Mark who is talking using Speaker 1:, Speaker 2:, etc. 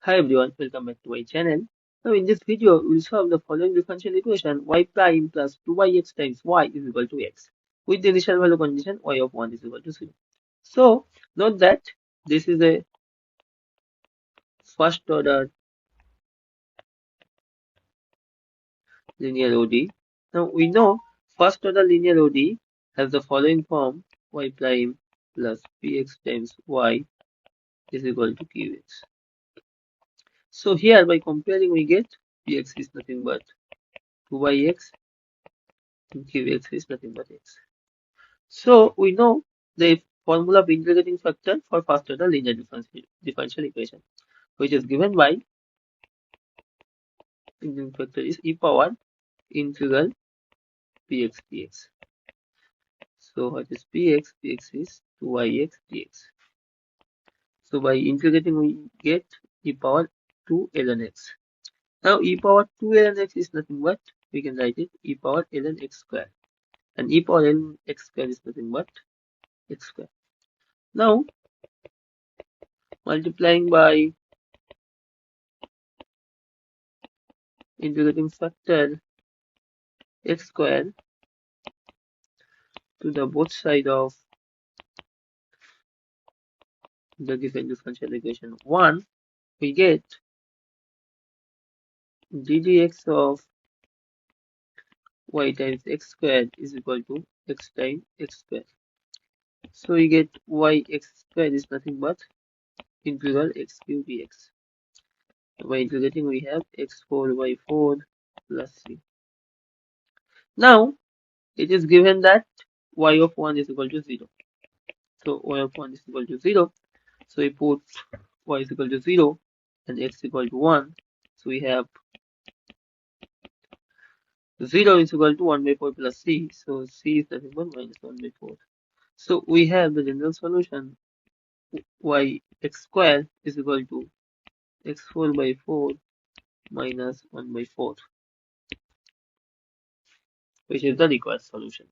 Speaker 1: Hi everyone, welcome back to my channel. Now in this video, we'll solve the following differential equation y prime plus 2yx times y is equal to x with the initial value condition y of 1 is equal to 0. So note that this is a first order linear ODE. Now we know first order linear ODE has the following form y prime plus px times y is equal to qx. So here by comparing we get px is nothing but 2yx and qx is nothing but x. So we know the formula of integrating factor for first order linear differential equation, which is given by integrating factor is e power integral px dx. So what is px? Px is 2yx dx. So by integrating we get e power 2 ln x. Now e power 2 ln x is nothing but we can write it e power ln x square, and e power ln x square is nothing but x square. Now multiplying by integrating factor x square to the both side of the given differential equation 1, we get ddx of y times x squared is equal to x times x squared. So we get y x squared is nothing but integral x cube dx. By integrating we have x4 by 4 plus c. Now it is given that y of 1 is equal to 0. So y of 1 is equal to 0. So we put y is equal to 0 and x equal to 1. So we have 0 is equal to 1 by 4 plus c. So c is nothing but minus 1 by 4. So we have the general solution y x square is equal to x4 by 4 minus 1 by 4, which is the required solution.